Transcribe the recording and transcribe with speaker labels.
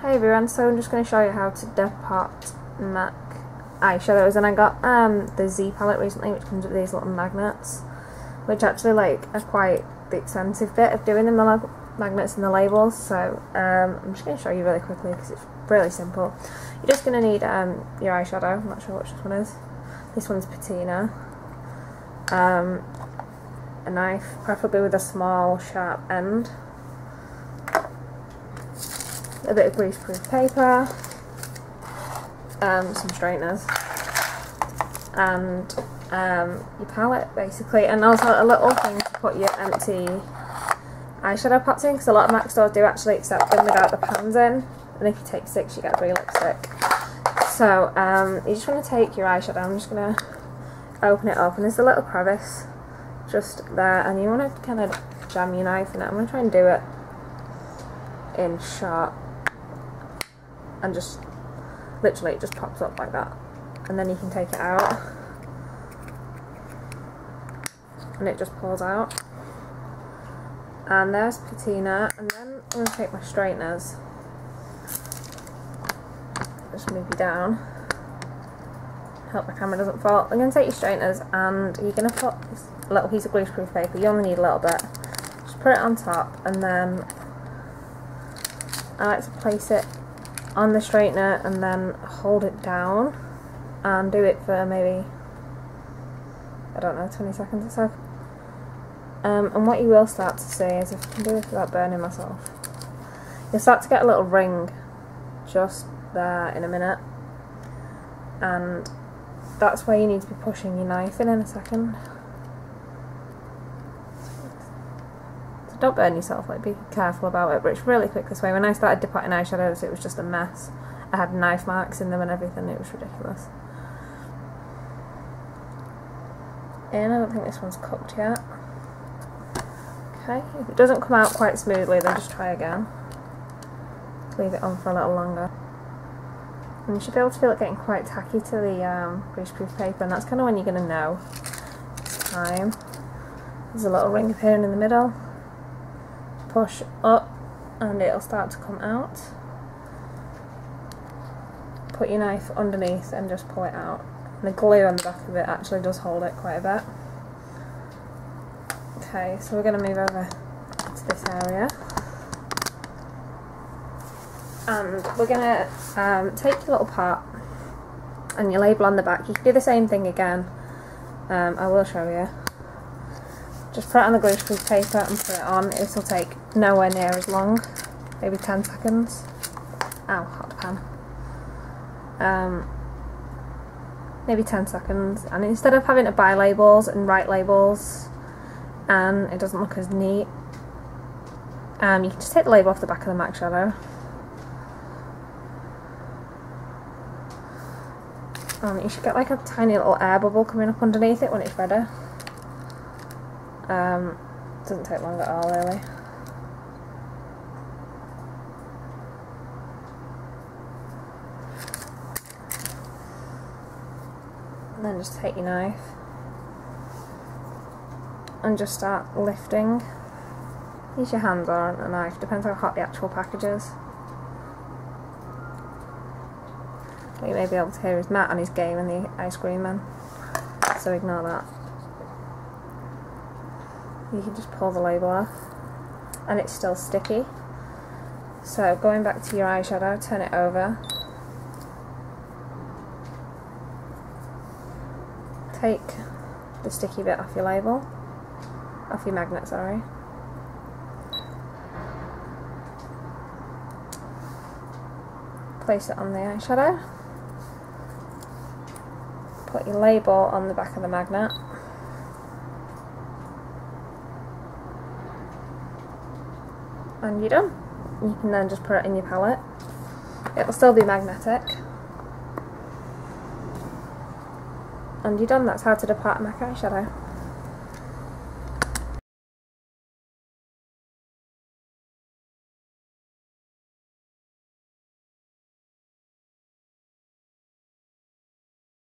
Speaker 1: Hey everyone, so I'm just going to show you how to depot MAC eyeshadows, and I got the Z palette recently, which comes with these little magnets, which actually are quite the expensive bit of doing the magnets and the labels, so I'm just going to show you really quickly because it's really simple. You're just going to need your eyeshadow. I'm not sure which this one is. This one's patina, a knife, preferably with a small sharp end, a bit of greaseproof paper, some straighteners, and your palette basically, and also a little thing to put your empty eyeshadow pots in, because a lot of MAC stores do actually accept them without the pans in, and if you take 6 you get free lipstick. So you just want to take your eyeshadow, I'm just going to open it up, and there's a little crevice just there, and you want to kind of jam your knife in it. I'm going to try and do it in short, and just literally it just pops up like that, and then you can take it out and it just pulls out, and there's patina. And then I'm going to take my straighteners, just move you down, help my camera doesn't fall. I'm going to take your straighteners and you're going to put this little piece of greaseproof paper, you only need a little bit, just put it on top, and then I like to place it on the straightener and then hold it down and do it for maybe, I don't know, 20 seconds or so. And what you will start to see is, if I can do this without burning myself, you'll start to get a little ring just there in a minute, and that's where you need to be pushing your knife in a second. Don't burn yourself, be careful about it, but it's really quick this way. When I started depotting eyeshadows it was just a mess. I had knife marks in them and everything, it was ridiculous. And I don't think this one's cooked yet. Okay, if it doesn't come out quite smoothly then just try again. Leave it on for a little longer. And you should be able to feel it getting quite tacky to the greaseproof paper, and that's kind of when you're going to know it's time. There's a little ring appearing in the middle. Push up and it'll start to come out. Put your knife underneath and just pull it out. And the glue on the back of it actually does hold it quite a bit. Okay, so we're going to move over to this area, and we're going to take your little pot and your label on the back. You can do the same thing again, I will show you. Just put it on the greaseproof paper and put it on. It'll take nowhere near as long, maybe 10 seconds. Ow, hot pan. Maybe 10 seconds, and instead of having to buy labels and write labels and it doesn't look as neat, you can just take the label off the back of the MAC shadow. And you should get like a tiny little air bubble coming up underneath it when it's ready. Doesn't take long at all, really. And then just take your knife and just start lifting. Use your hands or a knife, depends how hot the actual package is. What you may be able to hear is Matt on his game and the ice cream man, so ignore that. You can just pull the label off and it's still sticky. So going back to your eyeshadow, turn it over, take the sticky bit off your label, off your magnet, sorry. Place it on the eyeshadow, put your label on the back of the magnet, and you're done. You can then just put it in your palette. It'll still be magnetic. And you're done. That's how to depot a MAC eyeshadow.